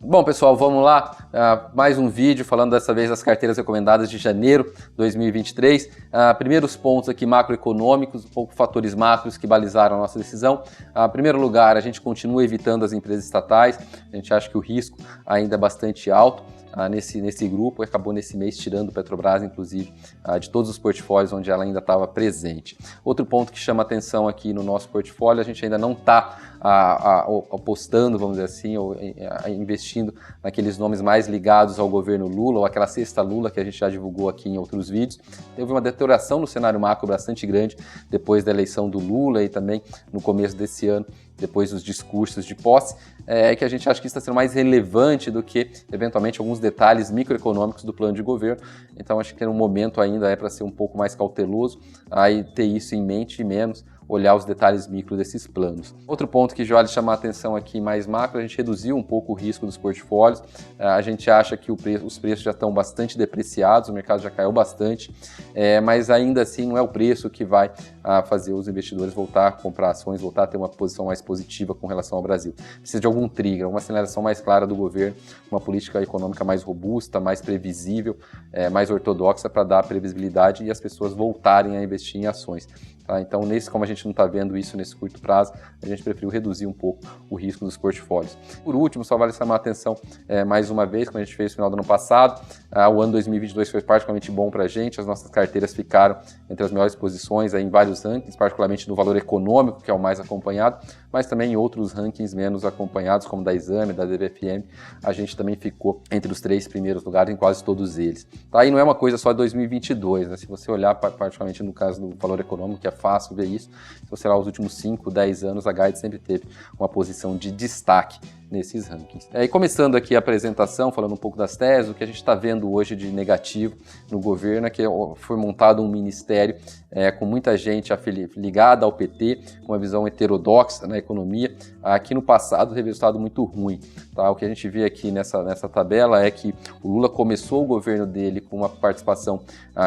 Bom, pessoal, vamos lá. Mais um vídeo falando dessa vez das carteiras recomendadas de janeiro de 2023. Primeiros pontos aqui macroeconômicos, um pouco fatores macros que balizaram a nossa decisão. Em primeiro lugar, a gente continua evitando as empresas estatais. A gente acha que o risco ainda é bastante alto nesse grupo, e acabou nesse mês tirando o Petrobras, inclusive, de todos os portfólios onde ela ainda estava presente. Outro ponto que chama atenção aqui no nosso portfólio, a gente ainda não está apostando, vamos dizer assim, ou investindo naqueles nomes mais ligados ao governo Lula, ou aquela sexta Lula que a gente já divulgou aqui em outros vídeos. Teve uma deterioração no cenário macro bastante grande depois da eleição do Lula e também no começo desse ano, depois dos discursos de posse, que a gente acha que isso está sendo mais relevante do que, eventualmente, alguns detalhes microeconômicos do plano de governo. Então, acho que no momento ainda é para ser um pouco mais cauteloso, aí ter isso em mente e menos olhar os detalhes micro desses planos. Outro ponto que vale chamar a atenção aqui mais macro, a gente reduziu um pouco o risco dos portfólios. A gente acha que os preços já estão bastante depreciados, o mercado já caiu bastante, mas ainda assim não é o preço que vai fazer os investidores voltar a comprar ações, voltar a ter uma posição mais positiva com relação ao Brasil. Precisa de algum trigger, uma sinalização mais clara do governo, uma política econômica mais robusta, mais previsível, mais ortodoxa para dar previsibilidade e as pessoas voltarem a investir em ações. Então, como a gente não está vendo isso nesse curto prazo, a gente preferiu reduzir um pouco o risco dos portfólios. Por último, só vale chamar a atenção mais uma vez, como a gente fez no final do ano passado, o ano 2022 foi particularmente bom para a gente, as nossas carteiras ficaram entre as melhores posições em vários rankings, particularmente no valor econômico, que é o mais acompanhado, mas também em outros rankings menos acompanhados, como da Exame, da DVFM, a gente também ficou entre os 3 primeiros lugares em quase todos eles. E não é uma coisa só de 2022, né? Se você olhar particularmente no caso do valor econômico, que é fácil ver isso, se você olhar os últimos 5, 10 anos, a Guide sempre teve uma posição de destaque nesses rankings. E começando aqui a apresentação, falando um pouco das teses, o que a gente está vendo hoje de negativo no governo é que foi montado um ministério com muita gente ligada ao PT, com uma visão heterodoxa na economia, que no passado teve resultado muito ruim. O que a gente vê aqui nessa tabela é que o Lula começou o governo dele com uma participação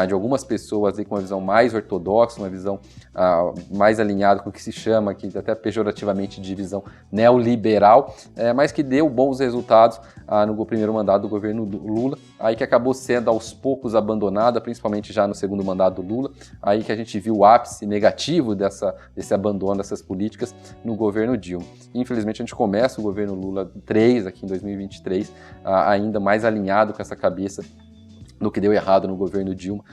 de algumas pessoas com uma visão mais ortodoxa, uma visão mais alinhada com o que se chama aqui, até pejorativamente, de visão neoliberal, mas que deu bons resultados no primeiro mandato do governo Lula, aí que acabou sendo aos poucos abandonada, principalmente já no segundo mandato do Lula, aí que a gente viu o ápice negativo desse abandono dessas políticas no governo Dilma. Infelizmente a gente começa o governo Lula 3 aqui em 2023 ainda mais alinhado com essa cabeça do que deu errado no governo Dilma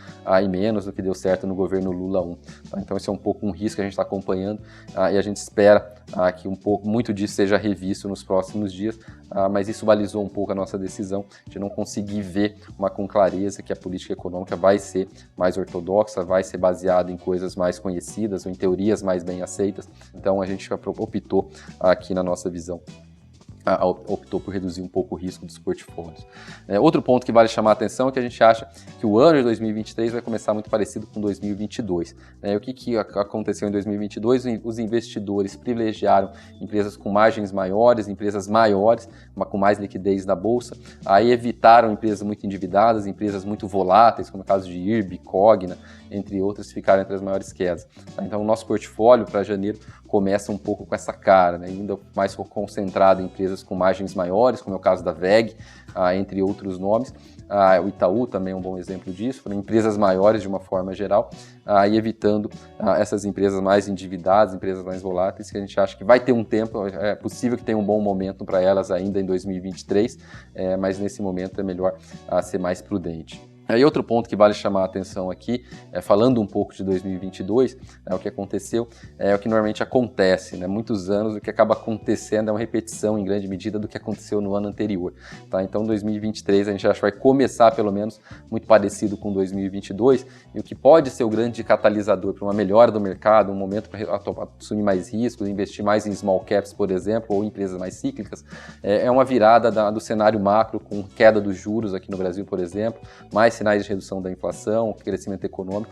e menos do que deu certo no governo Lula 1. Então esse é um pouco um risco que a gente está acompanhando e a gente espera que muito disso seja revisto nos próximos dias, mas isso balizou um pouco a nossa decisão de não conseguir ver com clareza que a política econômica vai ser mais ortodoxa, vai ser baseada em coisas mais conhecidas ou em teorias mais bem aceitas. Então a gente optou aqui na nossa visão optou por reduzir um pouco o risco dos portfólios. Outro ponto que vale chamar a atenção é que a gente acha que o ano de 2023 vai começar muito parecido com 2022. O que aconteceu em 2022? Os investidores privilegiaram empresas com margens maiores, empresas maiores, com mais liquidez na bolsa, aí evitaram empresas muito endividadas, empresas muito voláteis, como o caso de IRB, Cogna, entre outras, ficaram entre as maiores quedas. Então o nosso portfólio para janeiro começa um pouco com essa cara, ainda mais concentrado em empresas com margens maiores, como é o caso da VEG, entre outros nomes. O Itaú também é um bom exemplo disso, empresas maiores de uma forma geral, e evitando essas empresas mais endividadas, empresas mais voláteis, que a gente acha que vai ter um tempo, é possível que tenha um bom momento para elas ainda em 2023, mas nesse momento é melhor ser mais prudente. E outro ponto que vale chamar a atenção aqui, falando um pouco de 2022, o que aconteceu, é o que normalmente acontece, muitos anos o que acaba acontecendo é uma repetição em grande medida do que aconteceu no ano anterior. Então 2023 a gente acha que vai começar pelo menos muito parecido com 2022, e o que pode ser o grande catalisador para uma melhora do mercado, um momento para assumir mais riscos, investir mais em small caps, por exemplo, ou empresas mais cíclicas, é uma virada do cenário macro com queda dos juros aqui no Brasil, por exemplo, mais sinais de redução da inflação, crescimento econômico,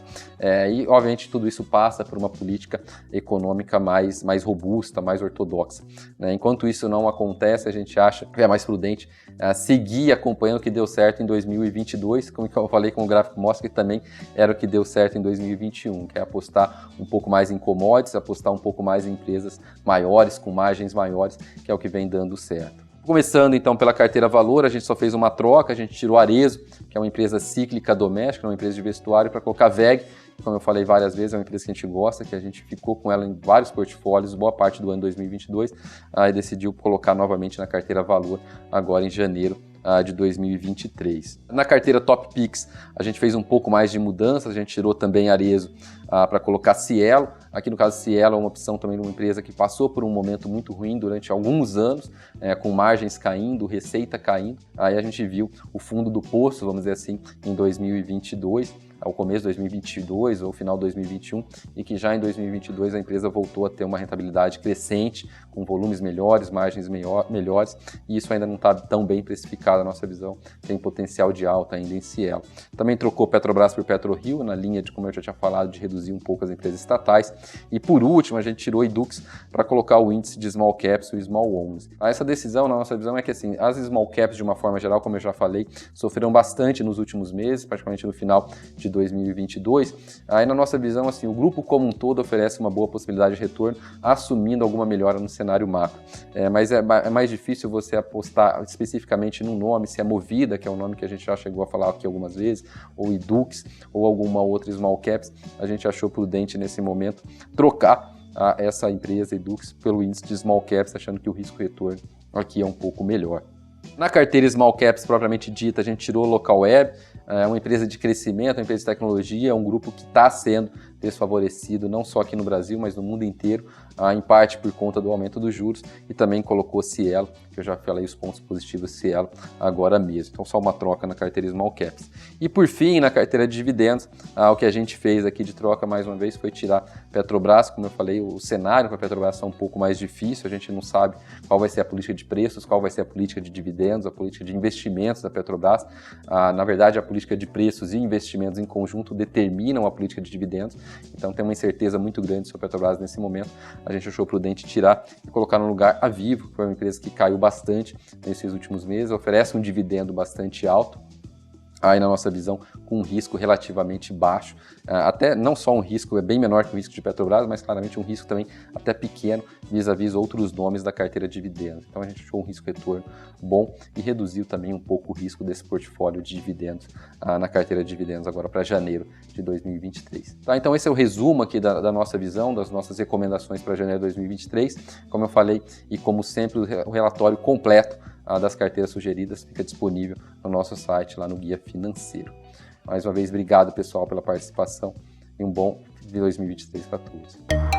e obviamente tudo isso passa por uma política econômica mais robusta, mais ortodoxa. Enquanto isso não acontece, a gente acha que é mais prudente seguir acompanhando o que deu certo em 2022, como eu falei com o gráfico mostra, que também era o que deu certo em 2021, que é apostar um pouco mais em commodities, apostar um pouco mais em empresas maiores, com margens maiores, que é o que vem dando certo. Começando então pela carteira valor, a gente só fez uma troca, a gente tirou a Arezzo, que é uma empresa cíclica doméstica, uma empresa de vestuário, para colocar a WEG, como eu falei várias vezes, é uma empresa que a gente gosta, que a gente ficou com ela em vários portfólios, boa parte do ano 2022, e decidiu colocar novamente na carteira valor agora em janeiro de 2023. Na carteira Top Picks, a gente fez um pouco mais de mudanças, a gente tirou também Arezzo para colocar Cielo. Aqui no caso Cielo é uma opção também de uma empresa que passou por um momento muito ruim durante alguns anos, com margens caindo, receita caindo. Aí a gente viu o fundo do poço, vamos dizer assim, em 2022, ao começo de 2022 ou final de 2021, e que já em 2022 a empresa voltou a ter uma rentabilidade crescente, com volumes melhores, margens melhores, e isso ainda não está tão bem precificado na nossa visão, tem potencial de alta ainda em Cielo. Também trocou Petrobras por PetroRio, na linha de, como eu já tinha falado, de reduzir um pouco as empresas estatais, e por último a gente tirou Edux para colocar o índice de Small Caps e o Small 11. Essa decisão, na nossa visão, é que assim, as Small Caps de uma forma geral, como eu já falei, sofreram bastante nos últimos meses, praticamente no final de 2022, aí na nossa visão, assim, o grupo como um todo oferece uma boa possibilidade de retorno, assumindo alguma melhora no cenário macro. Mas é mais difícil você apostar especificamente num nome, se é Movida, que é um nome que a gente já chegou a falar aqui algumas vezes, ou Edux, ou alguma outra Small Caps, a gente achou prudente nesse momento trocar essa empresa Edux pelo índice de Small Caps, achando que o risco-retorno aqui é um pouco melhor. Na carteira Small Caps propriamente dita, a gente tirou Localweb, uma empresa de crescimento, uma empresa de tecnologia, um grupo que está sendo desfavorecido não só aqui no Brasil, mas no mundo inteiro, em parte por conta do aumento dos juros, e também colocou Cielo, que eu já falei os pontos positivos de Cielo agora mesmo. Então só uma troca na carteira Small Caps. E por fim, na carteira de dividendos, o que a gente fez aqui de troca mais uma vez foi tirar Petrobras. Como eu falei, o cenário para a Petrobras é um pouco mais difícil, a gente não sabe qual vai ser a política de preços, qual vai ser a política de dividendos, a política de investimentos da Petrobras. Na verdade, a política de preços e investimentos em conjunto determinam a política de dividendos, então tem uma incerteza muito grande sobre a Petrobras nesse momento. A gente achou prudente tirar e colocar no lugar a Vivo, que foi uma empresa que caiu bastante nesses últimos meses, oferece um dividendo bastante alto, aí na nossa visão, com um risco relativamente baixo, até não só um risco, é bem menor que o risco de Petrobras, mas claramente um risco também até pequeno vis-à-vis outros nomes da carteira de dividendos. Então a gente achou um risco-retorno bom e reduziu também um pouco o risco desse portfólio de dividendos na carteira de dividendos agora para janeiro de 2023. Tá, então esse é o resumo aqui da nossa visão, das nossas recomendações para janeiro de 2023. Como eu falei, e como sempre, o relatório completo das carteiras sugeridas fica disponível no nosso site, lá no Guia Financeiro. Mais uma vez, obrigado pessoal pela participação e um bom 2023 para todos.